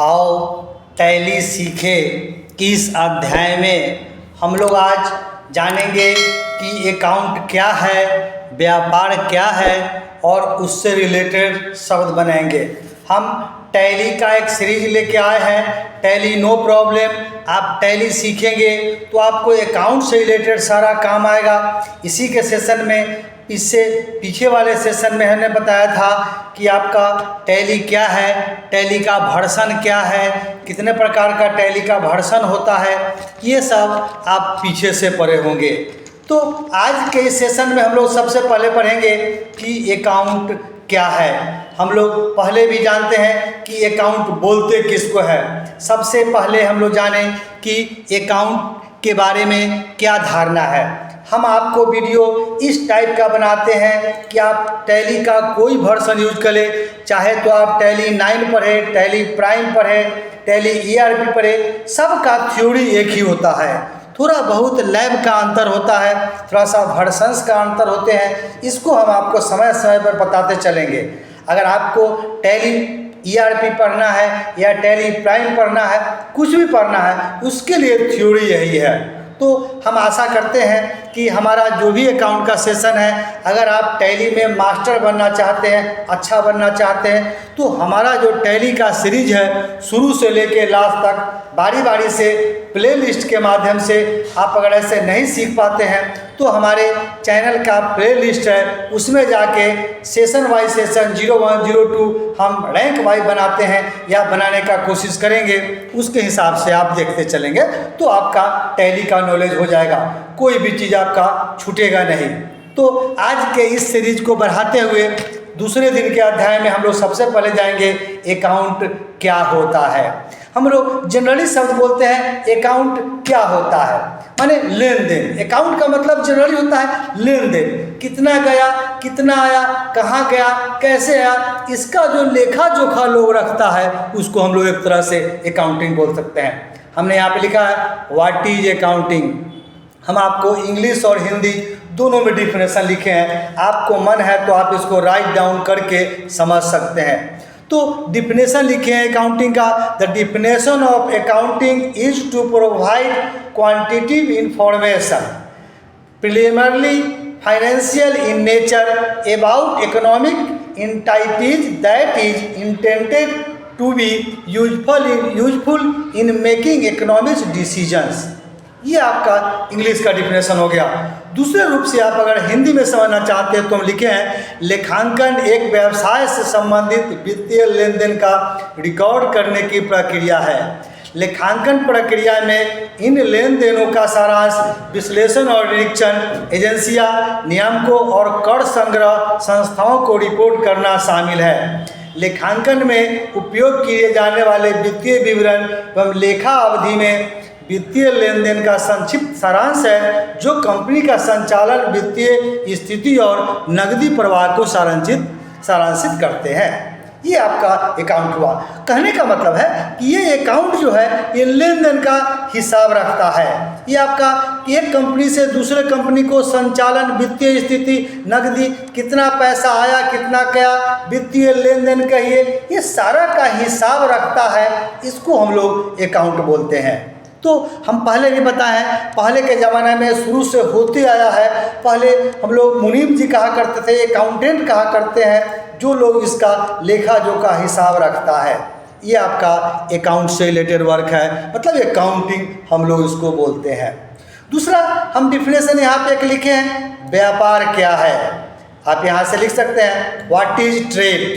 आओ टैली सीखे कि इस अध्याय में हम लोग आज जानेंगे कि अकाउंट क्या है, व्यापार क्या है और उससे रिलेटेड शब्द बनाएंगे। हम टैली का एक सीरीज लेके आए हैं, टैली नो प्रॉब्लम। आप टैली सीखेंगे तो आपको अकाउंट से रिलेटेड सारा काम आएगा। इसी के सेशन में, इससे पीछे वाले सेशन में हमने बताया था कि आपका टैली क्या है, टैली का वर्जन क्या है, कितने प्रकार का टैली का वर्जन होता है, ये सब आप पीछे से पढ़े होंगे। तो आज के इस सेशन में हम लोग सबसे पहले पढ़ेंगे कि अकाउंट क्या है। हम लोग पहले भी जानते हैं कि अकाउंट बोलते किसको है। सबसे पहले हम लोग जानें कि अकाउंट के बारे में क्या धारणा है। हम आपको वीडियो इस टाइप का बनाते हैं कि आप टैली का कोई वर्जन यूज करें, चाहे तो आप टैली 9 पढ़ें, टैली प्राइम पढ़ें, टैली ERP पढ़ें, सबका थ्योरी एक ही होता है। थोड़ा बहुत लैब का अंतर होता है, थोड़ा सा वर्जन्स का अंतर होते हैं। इसको हम आपको समय समय पर बताते चलेंगे। अगर आपको टैली ERP पढ़ना है या टैली प्राइम पढ़ना है, कुछ भी पढ़ना है, उसके लिए थ्योरी यही है। तो हम आशा करते हैं कि हमारा जो भी अकाउंट का सेशन है, अगर आप टैली में मास्टर बनना चाहते हैं, अच्छा बनना चाहते हैं, तो हमारा जो टैली का सीरीज है शुरू से लेके लास्ट तक बारी बारी से प्ले लिस्ट के माध्यम से, आप अगर ऐसे नहीं सीख पाते हैं तो हमारे चैनल का प्ले लिस्ट है, उसमें जाके सेशन वाइज सेशन 01, 02 हम रैंक वाइज बनाते हैं या बनाने का कोशिश करेंगे। उसके हिसाब से आप देखते चलेंगे तो आपका टैली का नॉलेज हो जाएगा, कोई भी चीज़ आपका छूटेगा नहीं। तो आज के इस सीरीज को बढ़ाते हुए दूसरे दिन के अध्याय में हम लोग सबसे पहले जाएंगे अकाउंट क्या होता है। हम लोग जनरली शब्द बोलते हैं अकाउंट क्या होता है, माने लेन देन। अकाउंट का मतलब जनरली होता है लेन देन, कितना गया, कितना आया, कहाँ गया, कैसे आया, इसका जो लेखा जोखा लोग रखता है उसको हम लोग एक तरह से अकाउंटिंग बोल सकते हैं। हमने यहाँ पे लिखा है व्हाट इज अकाउंटिंग। हम आपको इंग्लिश और हिंदी दोनों में डिफिनेशन लिखे हैं, आपको मन है तो आप इसको राइट डाउन करके समझ सकते हैं। तो डिफिनेशन लिखे हैं अकाउंटिंग का। The definition of accounting is to provide quantitative information preliminarily financial in nature about economic entities that is intended to be useful in making economic decisions। ये आपका इंग्लिश का डिफिनेशन हो गया। दूसरे रूप से आप अगर हिंदी में समझना चाहते हैं तो हम लिखे हैं लेखांकन एक व्यवसाय से संबंधित वित्तीय लेन देन का रिकॉर्ड करने की प्रक्रिया है। लेखांकन प्रक्रिया में इन लेन देनों का सारांश विश्लेषण और निरीक्षण, एजेंसियां, नियामकों और कर संग्रह संस्थाओं को रिपोर्ट करना शामिल है। लेखांकन में उपयोग किए जाने वाले वित्तीय विवरण एवं लेखा अवधि में वित्तीय लेन देन का संक्षिप्त सारांश है, जो कंपनी का संचालन, वित्तीय स्थिति और नकदी प्रवाह को सारांशित करते हैं। ये आपका अकाउंट हुआ। कहने का मतलब है कि ये अकाउंट जो है ये लेन देन का हिसाब रखता है। ये आपका एक कंपनी से दूसरे कंपनी को संचालन, वित्तीय स्थिति, नकदी, कितना पैसा आया, कितना गया, वित्तीय लेन देन कहिए, ये सारा का हिसाब रखता है। इसको हम लोग अकाउंट बोलते हैं। तो हम पहले भी बताएं, पहले के ज़माने में शुरू से होते आया है। पहले हम लोग मुनीम जी कहा करते थे, अकाउंटेंट कहा करते हैं, जो लोग इसका लेखा जोखा हिसाब रखता है। ये आपका अकाउंट से रिलेटेड वर्क है, मतलब अकाउंटिंग हम लोग इसको बोलते हैं। दूसरा हम डिफिनेशन यहाँ पे एक लिखे हैं, व्यापार क्या है। आप यहाँ से लिख सकते हैं व्हाट इज ट्रेड।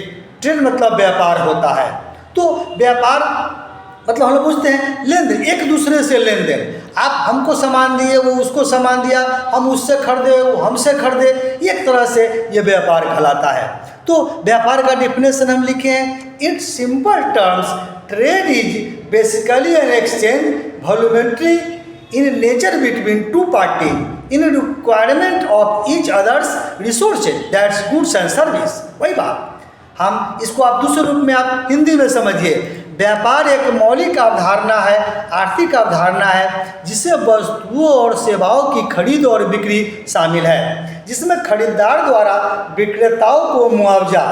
ट्रेड मतलब व्यापार होता है। तो व्यापार मतलब हम लोग पूछते हैं लेन देन, एक दूसरे से लेन देन। आप हमको सामान दिए, वो उसको सामान दिया, हम उससे खरीदे, वो हमसे खरीदे, एक तरह से ये व्यापार कहलाता है। तो व्यापार का डिफिनेशन हम लिखे हैं, its simple terms trade is basically an exchange voluntary in nature between two party in requirement of each others resources that's goods and service. वही बात, हम इसको आप दूसरे रूप में आप हिंदी में समझिए। व्यापार एक मौलिक अवधारणा है, आर्थिक अवधारणा है, जिससे वस्तुओं और सेवाओं की खरीद और बिक्री शामिल है, जिसमें खरीदार द्वारा विक्रेताओं को मुआवजा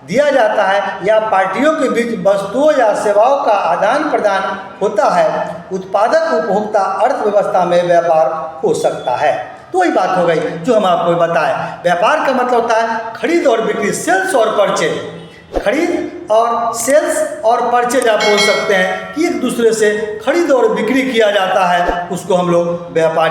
दिया जाता है या पार्टियों के बीच वस्तुओं या सेवाओं का आदान प्रदान होता है, उत्पादक उपभोक्ता अर्थव्यवस्था में व्यापार हो सकता है। तो वही बात हो गई जो हम आपको बताएं। व्यापार का मतलब होता है खरीद और बिक्री, सेल्स और परचेज। खरीद और सेल्स और परचेज आप बोल सकते हैं कि एक दूसरे से खरीद और बिक्री किया जाता है, उसको हम लोग व्यापार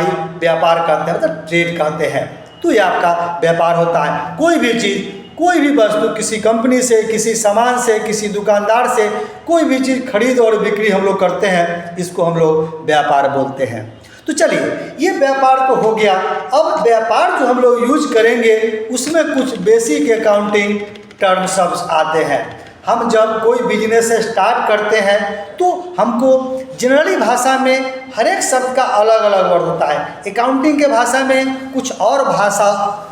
कहते हैं, मतलब ट्रेड कहते हैं। तो ये आपका व्यापार होता है। कोई भी चीज़, कोई भी वस्तु किसी कंपनी से, किसी सामान से, किसी दुकानदार से कोई भी चीज़ खरीद और बिक्री हम लोग करते हैं, इसको हम लोग व्यापार बोलते हैं। तो चलिए, ये व्यापार तो हो गया। अब व्यापार जो हम लोग यूज करेंगे उसमें कुछ बेसिक अकाउंटिंग टर्म शब्द आते हैं। हम जब कोई बिजनेस स्टार्ट करते हैं तो हमको जनरली भाषा में हर एक शब्द का अलग अलग अर्थ होता है। अकाउंटिंग के भाषा में कुछ और भाषा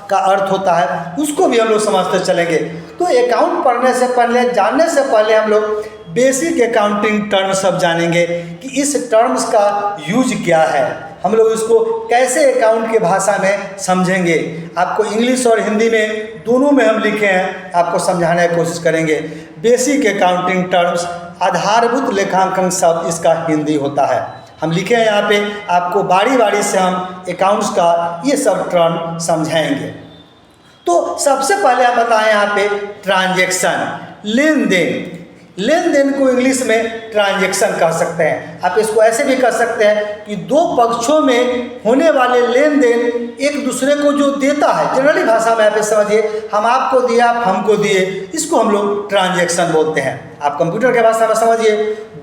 का अर्थ होता है, उसको भी हम लोग समझते चलेंगे। तो अकाउंट पढ़ने से पहले, जानने से पहले हम लोग बेसिक अकाउंटिंग टर्म सब जानेंगे कि इस टर्म्स का यूज क्या है, हम लोग इसको कैसे अकाउंट के भाषा में समझेंगे। आपको इंग्लिश और हिंदी में दोनों में हम लिखे हैं, आपको समझाने की कोशिश करेंगे। बेसिक अकाउंटिंग टर्म्स, आधारभूत लेखांकन शब्द इसका हिंदी होता है। हम लिखे हैं यहाँ पे, आपको बारी बारी से हम अकाउंट्स का ये सब टर्म समझाएंगे। तो सबसे पहले आप बताएं यहाँ पे ट्रांजैक्शन, लेन देन। लेन देन को इंग्लिश में ट्रांजैक्शन कह सकते हैं। आप इसको ऐसे भी कह सकते हैं कि दो पक्षों में होने वाले लेन देन एक दूसरे को जो देता है, जनरली भाषा में आप समझिए, हम आपको दिए, आप हमको दिए, इसको हम लोग ट्रांजैक्शन बोलते हैं। आप कंप्यूटर के भाषा में समझिए,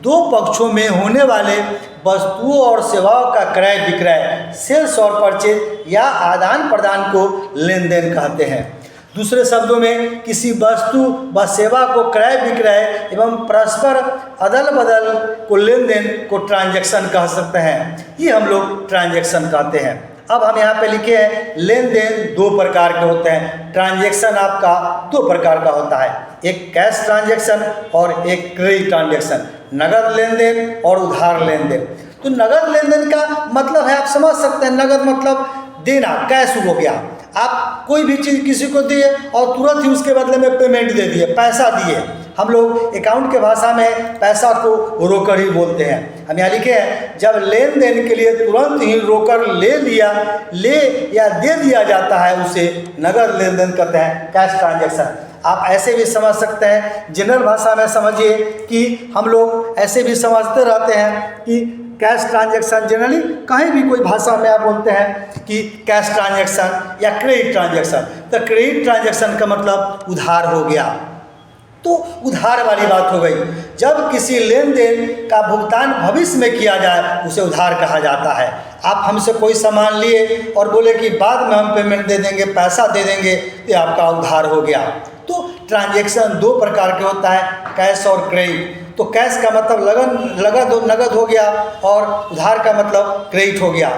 दो पक्षों में होने वाले वस्तुओं और सेवाओं का क्रय विक्रय, सेल्स और परचेज या आदान प्रदान को लेन देन कहते हैं। दूसरे शब्दों में किसी वस्तु व सेवा को क्रय विक्रय एवं परस्पर अदल बदल को लेन देन को ट्रांजैक्शन कह सकते हैं। ये हम लोग ट्रांजैक्शन कहते हैं। अब हम यहाँ पे लिखे हैं लेन देन दो प्रकार के होते हैं। ट्रांजैक्शन आपका दो प्रकार का होता है, एक कैश ट्रांजैक्शन और एक क्रेडिट ट्रांजैक्शन, नगद लेन देन और उधार लेन देन। तो नगद लेन देन का मतलब है, आप समझ सकते हैं, नगद मतलब देना, कैश हो गया। आप कोई भी चीज़ किसी को दिए और तुरंत ही उसके बदले में पेमेंट दे दिए, पैसा दिए। हम लोग अकाउंट के भाषा में पैसा को रोकड़ ही बोलते हैं। हम यहाँ लिखे हैं, जब लेन देन के लिए तुरंत ही रोकड़ ले या दे दिया जाता है, उसे नगद लेन देन कहते हैं, कैश ट्रांजैक्शन। आप ऐसे भी समझ सकते हैं, जनरल भाषा में समझिए कि हम लोग ऐसे भी समझते रहते हैं कि कैश ट्रांजैक्शन, जनरली कहीं भी कोई भाषा में आप बोलते हैं कि कैश ट्रांजैक्शन या क्रेडिट ट्रांजैक्शन। तो क्रेडिट ट्रांजैक्शन का मतलब उधार हो गया। तो उधार वाली बात हो गई। जब किसी लेन देन का भुगतान भविष्य में किया जाए उसे उधार कहा जाता है। आप हमसे कोई सामान लिए और बोले कि बाद में हम पेमेंट दे देंगे, पैसा दे देंगे, तो आपका उधार हो गया। तो ट्रांजैक्शन दो प्रकार के होता है, कैश और क्रेडिट। तो कैश का मतलब नगद हो गया और उधार का मतलब क्रेडिट हो गया।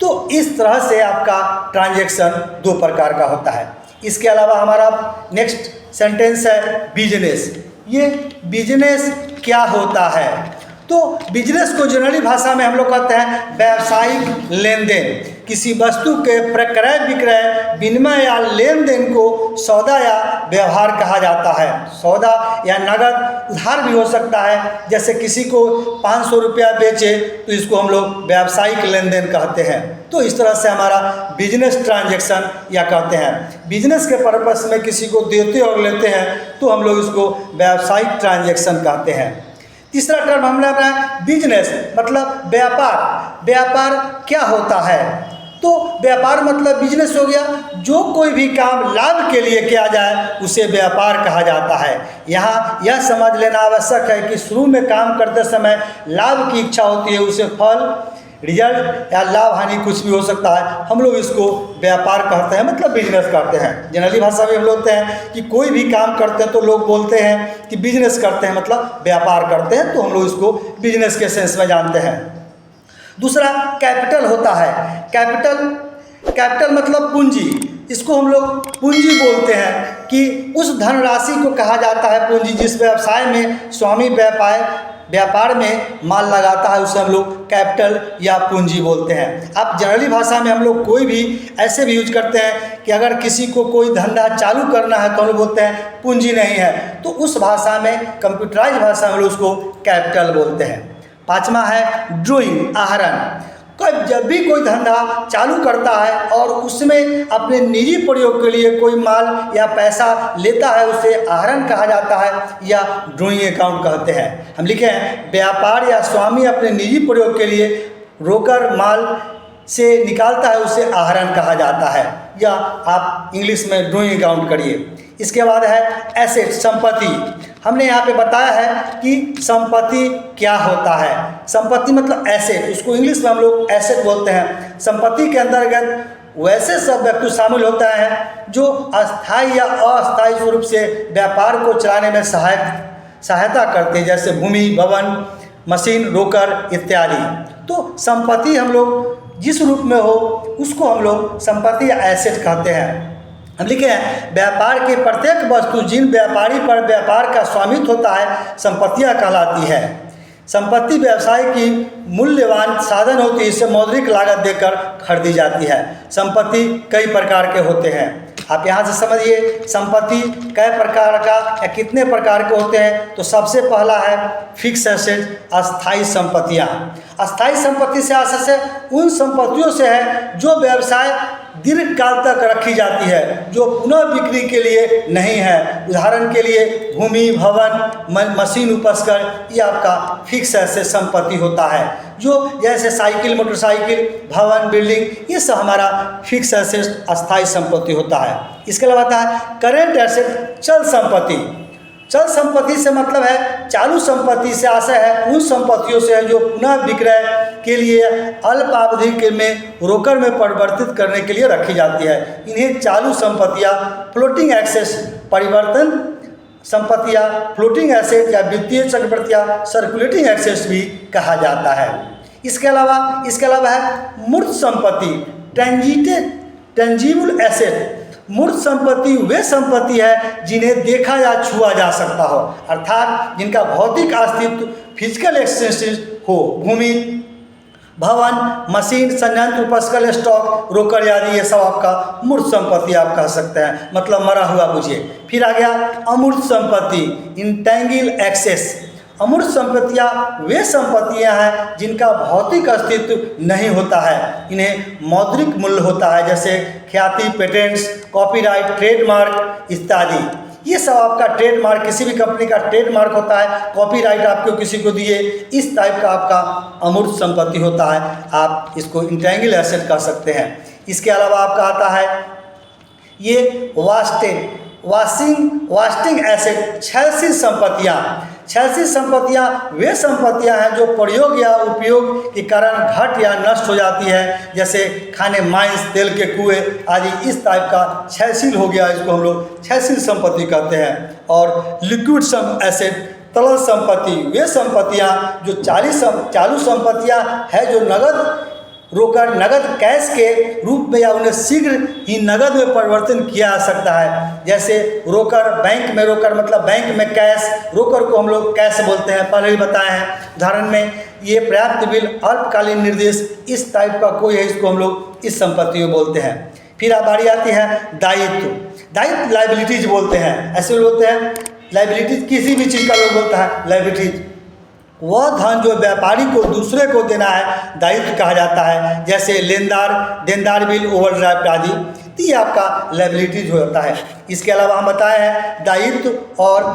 तो इस तरह से आपका ट्रांजैक्शन दो प्रकार का होता है। इसके अलावा हमारा नेक्स्ट सेंटेंस है बिजनेस। ये बिजनेस क्या होता है? तो बिजनेस को जनरली भाषा में हम लोग कहते हैं व्यावसायिक लेन देन। किसी वस्तु के क्रय विक्रय, विनिमय या लेन देन को सौदा या व्यवहार कहा जाता है। सौदा या नगद, उधार भी हो सकता है। जैसे किसी को 500 रुपया बेचे तो इसको हम लोग व्यावसायिक लेन देन कहते हैं। तो इस तरह से हमारा बिजनेस ट्रांजैक्शन या कहते हैं, बिजनेस के पर्पस में किसी को देते और लेते हैं तो हम लोग इसको व्यावसायिक ट्रांजैक्शन कहते हैं। तीसरा टर्म हमने अपना बिजनेस मतलब व्यापार। व्यापार क्या होता है? तो व्यापार मतलब बिजनेस हो गया। जो कोई भी काम लाभ के लिए किया जाए उसे व्यापार कहा जाता है। यहाँ यह समझ लेना आवश्यक है कि शुरू में काम करते समय लाभ की इच्छा होती है, उसे फल, रिजल्ट या लाभ हानि कुछ भी हो सकता है, हम लोग इसको व्यापार कहते हैं, मतलब बिजनेस करते हैं। जनरली भाषा में हम बोलते हैं कि कोई भी काम करते हैं तो लोग बोलते हैं कि बिजनेस करते हैं, मतलब व्यापार करते हैं, तो हम लोग इसको बिजनेस के सेंस में जानते हैं। दूसरा कैपिटल होता है। कैपिटल मतलब पूंजी। इसको हम लोग पूंजी बोलते हैं कि उस धनराशि को कहा जाता है पूंजी जिस व्यवसाय में स्वामी व्यापार में माल लगाता है, उसे हम लोग कैपिटल या पूंजी बोलते हैं। अब जनरली भाषा में हम लोग कोई भी ऐसे भी यूज करते हैं कि अगर किसी को कोई धंधा चालू करना है तो हम लोग बोलते हैं पूंजी नहीं है, तो उस भाषा में, कंप्यूटराइज भाषा में, हम लोग उसको कैपिटल बोलते हैं। पाँचवा है ड्राइंग, आहरण। जब भी कोई धंधा चालू करता है और उसमें अपने निजी प्रयोग के लिए कोई माल या पैसा लेता है, उसे आहरण कहा जाता है या ड्राइंग अकाउंट कहते हैं। हम लिखे हैं व्यापार या स्वामी अपने निजी प्रयोग के लिए रोकर माल से निकालता है, उसे आहरण कहा जाता है, या आप इंग्लिश में ड्राइंग अकाउंट करिए। इसके बाद है एसेट, संपत्ति। हमने यहाँ पे बताया है कि संपत्ति क्या होता है। संपत्ति मतलब एसेट, उसको इंग्लिश में हम लोग एसेट बोलते हैं। संपत्ति के अंतर्गत वैसे सब वस्तु शामिल होता है जो अस्थायी या अस्थायी स्वरूप से व्यापार को चलाने में सहायता करते हैं, जैसे भूमि, भवन, मशीन, रोकर इत्यादि। तो संपत्ति हम लोग जिस रूप में हो उसको हम लोग संपत्ति या एसेट कहते हैं। हम लिखे हैं व्यापार की प्रत्येक वस्तु जिन व्यापारी पर व्यापार का स्वामित्व होता है संपत्तियां कहलाती है। संपत्ति व्यवसाय की मूल्यवान साधन होती है, इसे मौद्रिक लागत देकर खरीदी जाती है। संपत्ति कई प्रकार के होते हैं, आप यहाँ से समझिए संपत्ति कई प्रकार का या कितने प्रकार के होते हैं। तो सबसे पहला है फिक्स एसेट, अस्थायी संपत्तियाँ। अस्थायी संपत्ति से आशय से उन संपत्तियों से है जो व्यवसाय दीर्घ काल तक रखी जाती है, जो पुनः बिक्री के लिए नहीं है। उदाहरण के लिए भूमि, भवन, मशीन, उपकरण, ये आपका फिक्स एसेट संपत्ति होता है। जो जैसे साइकिल, मोटरसाइकिल, भवन, बिल्डिंग, ये सब हमारा फिक्स एसेट अस्थायी संपत्ति होता है। इसके अलावा आता है करेंट एसेट, चल संपत्ति। चल संपत्ति से मतलब है चालू संपत्ति से आशय है उन संपत्तियों से है जो पुनः विक्रय के लिए अल्प अवधि के में रोकर में परिवर्तित करने के लिए रखी जाती है। इन्हें चालू संपत्तियां, फ्लोटिंग एसेट्स, परिवर्तन संपत्तियां, फ्लोटिंग एसेट या वित्तीय चक्रवृत्तियां, सर्कुलेटिंग एसेट्स भी कहा जाता है। इसके अलावा है मूर्त संपत्ति, टेंजिबल एसेट। मूर्त संपत्ति वे संपत्ति है जिन्हें देखा या छुआ जा सकता हो, अर्थात जिनका भौतिक अस्तित्व, फिजिकल एक्सिस्टेंस हो। भूमि, भवन, मशीन, संयंत्र, उपकरण, स्टॉक, रोकर आदि, ये सब आपका मूर्त संपत्ति आप कह सकते हैं, मतलब मरा हुआ बुझिए। फिर आ गया अमूर्त संपत्ति, इंटेंजिबल एसेट्स। अमूर्त संपत्तियाँ वे संपत्तियाँ हैं जिनका भौतिक अस्तित्व नहीं होता है, इन्हें मौद्रिक मूल्य होता है, जैसे ख्याति, पेटेंट्स, कॉपीराइट, ट्रेडमार्क इत्यादि। ये सब आपका ट्रेडमार्क, किसी भी कंपनी का ट्रेडमार्क होता है, कॉपीराइट आपको किसी को दिए, इस टाइप का आपका अमूर्त संपत्ति होता है, आप इसको इंटेंजिबल एसेट कह सकते हैं। इसके अलावा आपका आता है ये वास्टिंग एसेट, क्षयशील संपत्तियाँ। क्षयशील संपत्तियाँ वे संपत्तियाँ हैं जो प्रयोग या उपयोग के कारण घट या नष्ट हो जाती है, जैसे खाने, मांस, तेल के कुएं आदि, इस टाइप का क्षयशील हो गया, इसको हम लोग क्षयशील संपत्ति कहते हैं। और लिक्विड एसेट, तरल संपत्ति, वे संपत्तियाँ जो चालू संपत्तियाँ हैं जो नगद रोकर, नगद कैश के रूप में या उन्हें शीघ्र ही नगद में परिवर्तन किया जा सकता है, जैसे रोकर, बैंक में रोकर मतलब बैंक में कैश, रोकर को हम लोग कैश बोलते हैं, पहले ही बताए हैं। उदाहरण में ये पर्याप्त बिल, अल्पकालीन निर्देश, इस टाइप का कोई है, इसको हम लोग इस संपत्ति को बोलते हैं। फिर बारी आती है दायित्व, लाइबिलिटीज बोलते हैं, ऐसे बोलते हैं लाइबिलिटीज, किसी भी चीज़ का लोग बोलता है लाइबिलिटीज। वह धन जो व्यापारी को दूसरे को देना है दायित्व कहा जाता है, जैसे देनदार बिल, ओवरड्राफ्ट आदि, तो ये आपका लायबिलिटीज होता है। इसके अलावा हम बताए हैं दायित्व और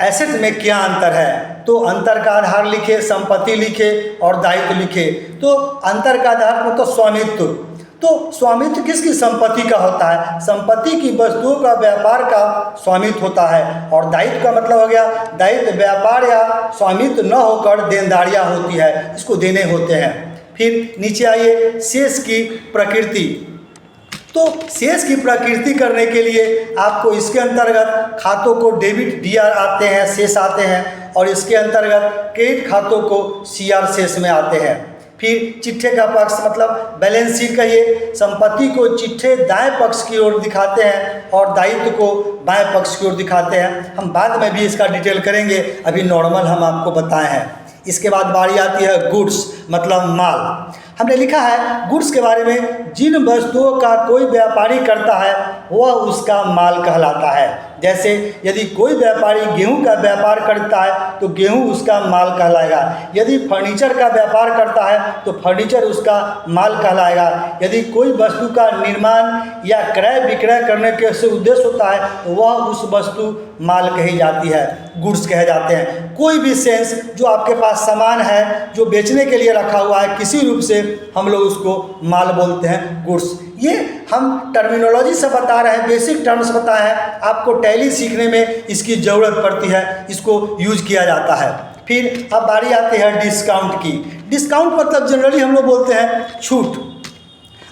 एसेट में क्या अंतर है, तो अंतर का आधार लिखे, संपत्ति लिखे और दायित्व लिखे। तो अंतर का आधार मतलब स्वामित्व, तो स्वामित्व किसकी संपत्ति का होता है, संपत्ति की वस्तुओं का व्यापार का स्वामित्व होता है। और दायित्व का मतलब हो गया, दायित्व व्यापार या स्वामित्व न होकर देनदारियाँ होती है, इसको देने होते हैं। फिर नीचे आइए शेष की प्रकृति, तो शेष की प्रकृति करने के लिए आपको इसके अंतर्गत खातों को डेबिट डीआर आते हैं, शेष आते हैं, और इसके अंतर्गत क्रेडिट खातों को सीआर शेष में आते हैं। फिर चिट्ठे का पक्ष मतलब बैलेंस शीट कहिए, संपत्ति को चिट्ठे दाएं पक्ष की ओर दिखाते हैं और दायित्व को बाएं पक्ष की ओर दिखाते हैं। हम बाद में भी इसका डिटेल करेंगे, अभी नॉर्मल हम आपको बताए हैं। इसके बाद बारी आती है गुड्स मतलब माल। हमने लिखा है गुड्स के बारे में, जिन वस्तुओं का कोई व्यापारी करता है वह उसका माल कहलाता है। जैसे यदि कोई व्यापारी गेहूं का व्यापार करता है तो गेहूं उसका माल कहलाएगा। यदि फर्नीचर का व्यापार करता है तो फर्नीचर उसका माल कहलाएगा। यदि कोई वस्तु का निर्माण या क्रय विक्रय करने के से उद्देश्य होता है तो वह उस वस्तु माल कही जाती है, गुड्स कहे जाते हैं। कोई भी सेंस जो आपके पास सामान है जो बेचने के लिए रखा हुआ है किसी रूप से, हम लोग उसको माल बोलते हैं, गुड्स। ये हम टर्मिनोलॉजी से बता रहे हैं, बेसिक टर्म्स बताए हैं, आपको टैली सीखने में इसकी ज़रूरत पड़ती है, इसको यूज किया जाता है। फिर अब बारी आती है डिस्काउंट की। डिस्काउंट मतलब जनरली हम लोग बोलते हैं छूट।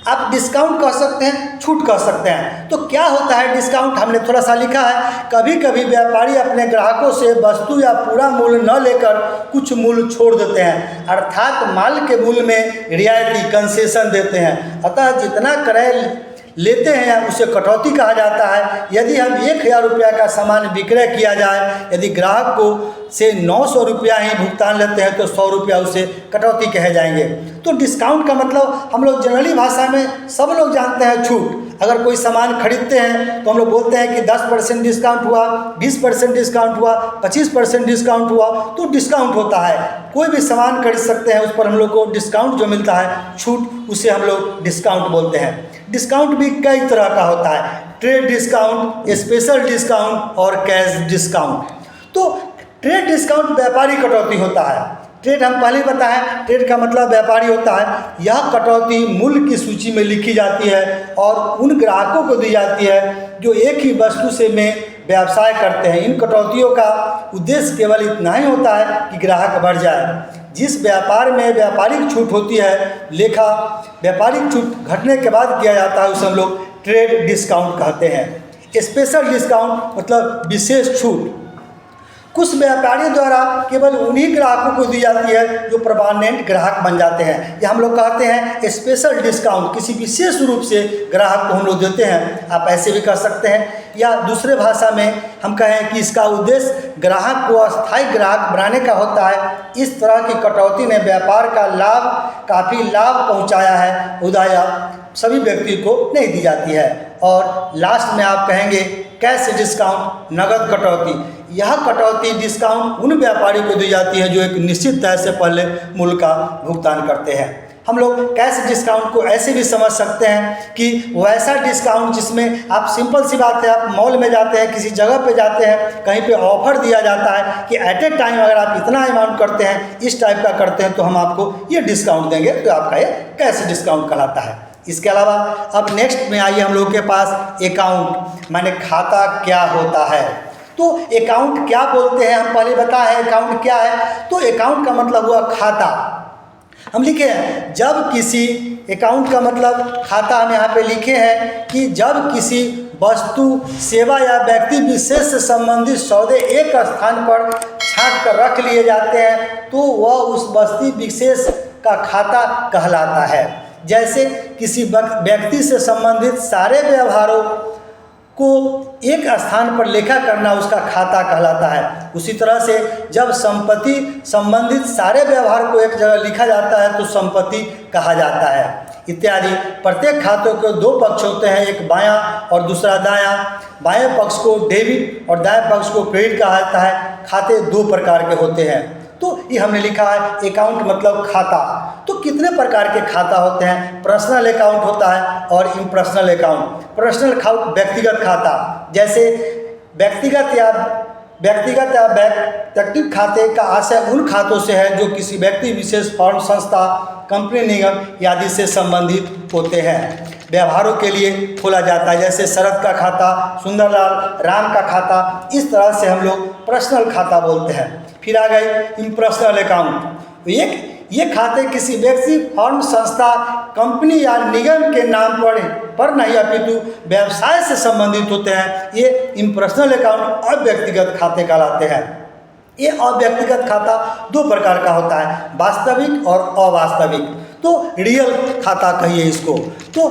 आप डिस्काउंट कह सकते हैं, छूट कह सकते हैं। तो क्या होता है डिस्काउंट, हमने थोड़ा सा लिखा है। कभी कभी व्यापारी अपने ग्राहकों से वस्तु या पूरा मूल्य न लेकर कुछ मूल्य छोड़ देते हैं, अर्थात माल के मूल्य में रियायती कंसेशन देते हैं। अतः जितना क्रय लेते हैं उसे कटौती कहा जाता है। यदि हम 1000 रुपया का सामान विक्रय किया जाए, यदि ग्राहक को से 900 रुपया ही भुगतान लेते हैं तो 100 रुपया उसे कटौती कहे जाएंगे। तो डिस्काउंट का मतलब हम लोग जनरली भाषा में सब लोग जानते हैं छूट। अगर कोई सामान खरीदते हैं तो हम लोग बोलते हैं कि 10% डिस्काउंट हुआ, 20% डिस्काउंट हुआ, 25% डिस्काउंट हुआ, तो डिस्काउंट होता है। कोई भी सामान खरीद सकते हैं, उस पर हम लोग को डिस्काउंट जो मिलता है छूट, उसे हम लोग डिस्काउंट बोलते हैं। डिस्काउंट भी कई तरह का होता है, ट्रेड डिस्काउंट, स्पेशल डिस्काउंट और कैश डिस्काउंट। तो ट्रेड डिस्काउंट व्यापारी कटौती होता है। ट्रेड हम पहले बताएं, ट्रेड का मतलब व्यापारी होता है। यह कटौती मूल्य की सूची में लिखी जाती है और उन ग्राहकों को दी जाती है जो एक ही वस्तु से में व्यवसाय करते हैं। इन कटौतियों का उद्देश्य केवल इतना ही होता है कि ग्राहक बढ़ जाए। जिस व्यापार में व्यापारिक छूट होती है, लेखा व्यापारिक छूट घटने के बाद किया जाता है, उसे हम लोग ट्रेड डिस्काउंट कहते हैं। स्पेशल डिस्काउंट मतलब विशेष छूट कुछ व्यापारियों द्वारा केवल उन्हीं ग्राहकों को दी जाती है जो परमानेंट ग्राहक बन जाते हैं। या हम लोग कहते हैं स्पेशल डिस्काउंट, किसी विशेष रूप से ग्राहक को हम लोग देते हैं। आप ऐसे भी कह सकते हैं, या दूसरे भाषा में हम कहें कि इसका उद्देश्य ग्राहक को अस्थायी ग्राहक बनाने का होता है। इस तरह की कटौती ने व्यापार का काफ़ी लाभ पहुँचाया है, उदाया सभी व्यक्ति को नहीं दी जाती है। और लास्ट में आप कहेंगे कैश डिस्काउंट, नगद कटौती। यह कटौती डिस्काउंट उन व्यापारी को दी जाती है जो एक निश्चित तय से पहले मूल्य का भुगतान करते हैं। हम लोग कैश डिस्काउंट को ऐसे भी समझ सकते हैं कि वैसा डिस्काउंट जिसमें आप, सिंपल सी बात है, आप मॉल में जाते हैं, किसी जगह पे जाते हैं, कहीं पे ऑफर दिया जाता है कि एट ए टाइम अगर आप इतना अमाउंट करते हैं, इस टाइप का करते हैं तो हम आपको ये डिस्काउंट देंगे, तो आपका ये कैश डिस्काउंट कहलाता है। इसके अलावा अब नेक्स्ट में आइए हम लोग के पास अकाउंट, माने खाता क्या होता है। तो अकाउंट क्या बोलते हैं, हम पहले बताए हैं अकाउंट क्या है। तो अकाउंट का मतलब हुआ खाता। हम लिखे हैं जब किसी, अकाउंट का मतलब खाता हम यहाँ पे लिखे हैं कि जब किसी वस्तु, सेवा या व्यक्ति विशेष से संबंधित सौदे एक स्थान पर छांट कर रख लिए जाते हैं तो वह उस वस्तु विशेष का खाता कहलाता है। जैसे किसी व्यक्ति से संबंधित सारे व्यवहारों को एक स्थान पर लेखा करना उसका खाता कहलाता है। उसी तरह से जब संपत्ति संबंधित सारे व्यवहार को एक जगह लिखा जाता है तो संपत्ति कहा जाता है, इत्यादि। प्रत्येक खातों के दो पक्ष होते हैं, एक बायां और दूसरा दायां। बाएं पक्ष को डेबिट और दाएं पक्ष को क्रेडिट कहा जाता है। खाते दो प्रकार के होते हैं। तो ये हमने लिखा है अकाउंट मतलब खाता। तो कितने प्रकार के खाता होते हैं? पर्सनल अकाउंट होता है और इम्पर्सनल अकाउंट। पर्सनल अकाउंट व्यक्तिगत खाता, जैसे व्यक्तिगत या व्यक्तिगत खाते का आशय उन खातों से है जो किसी व्यक्ति विशेष, फर्म, संस्था, कंपनी, निगम आदि से संबंधित होते हैं, व्यवहारों के लिए खोला जाता है। जैसे शरद का खाता, सुंदरलाल, राम का खाता, इस तरह से हम लोग पर्सनल खाता बोलते हैं। फिर आ गए इम्पर्सनल अकाउंट। ये खाते किसी व्यक्ति, फर्म, संस्था, कंपनी या निगम के नाम पर नहीं अपितु व्यवसाय से संबंधित होते हैं। ये इम्पर्सनल अकाउंट अव्यक्तिगत खाते कहलाते हैं। ये अव्यक्तिगत खाता दो प्रकार का होता है, वास्तविक और अवास्तविक। तो रियल खाता कहिए इसको। तो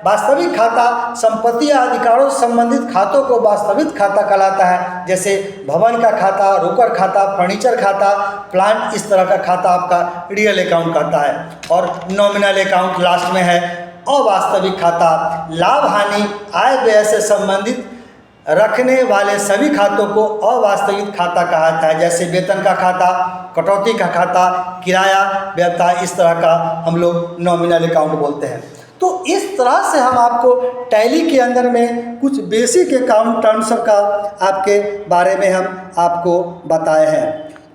वास्तविक खाता संपत्ति या अधिकारों से संबंधित खातों को वास्तविक खाता कहलाता है। जैसे भवन का खाता, रोकड़ खाता, फर्नीचर खाता, प्लांट, इस तरह का खाता आपका रियल अकाउंट कहता है। और नॉमिनल अकाउंट लास्ट में है। अवास्तविक खाता लाभ हानि आय व्यय से संबंधित रखने वाले सभी खातों को अवास्तविक खाता कहा जाता है। जैसे वेतन का खाता, कटौती का खाता, किराया, व्यवसाय, इस तरह का हम लोग नॉमिनल अकाउंट बोलते हैं। तो इस तरह से हम आपको टैली के अंदर में कुछ बेसिक अकाउंट टर्म्स का आपके बारे में हम आपको बताए हैं।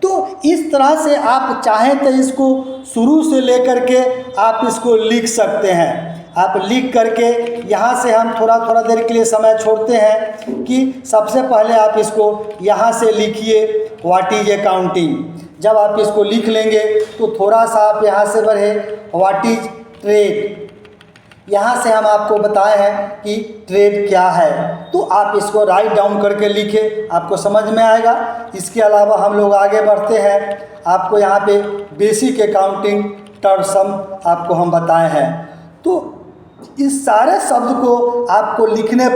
तो इस तरह से आप चाहें तो इसको शुरू से लेकर के आप इसको लिख सकते हैं। आप लिख करके यहाँ से हम थोड़ा थोड़ा देर के लिए समय छोड़ते हैं कि सबसे पहले आप इसको यहाँ से लिखिए व्हाट इज अकाउंटिंग। जब आप इसको लिख लेंगे तो थोड़ा सा आप यहाँ से बढ़े व्हाट इज ट्रेड। यहाँ से हम आपको बताए हैं कि ट्रेड क्या है, तो आप इसको राइट डाउन करके लिखें, आपको समझ में आएगा। इसके अलावा हम लोग आगे बढ़ते हैं। आपको यहाँ पे बेसिक अकाउंटिंग टर्म्स आपको हम बताए हैं। तो इस सारे शब्द को आपको लिखने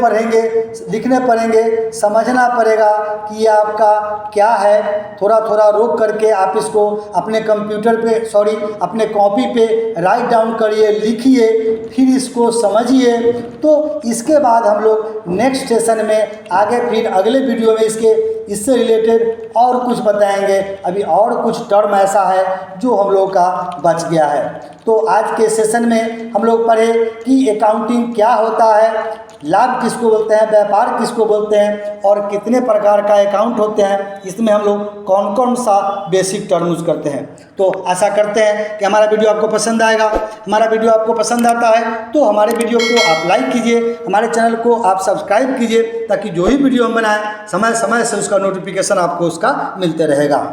पड़ेंगे, समझना पड़ेगा कि ये आपका क्या है। थोड़ा थोड़ा रोक करके आप इसको अपने कंप्यूटर पे अपने कॉपी पे राइट डाउन करिए, लिखिए, फिर इसको समझिए। तो इसके बाद हम लोग नेक्स्ट सेशन में आगे फिर अगले वीडियो में इससे रिलेटेड और कुछ बताएंगे। अभी और कुछ टर्म ऐसा है जो हम लोग का बच गया है। तो आज के सेशन में हम लोग पढ़े कि अकाउंटिंग क्या होता है, लाभ किसको बोलते हैं, व्यापार किसको बोलते हैं, और कितने प्रकार का अकाउंट होते हैं, इसमें हम लोग कौन कौन सा बेसिक टर्म यूज करते हैं। तो आशा करते हैं कि हमारा वीडियो आपको पसंद आएगा। हमारा वीडियो आपको पसंद आता है तो हमारे वीडियो को आप लाइक कीजिए, हमारे चैनल को आप सब्सक्राइब कीजिए, ताकि जो ही वीडियो हम बनाएं समय समय से उसका नोटिफिकेशन आपको उसका मिलते रहेगा।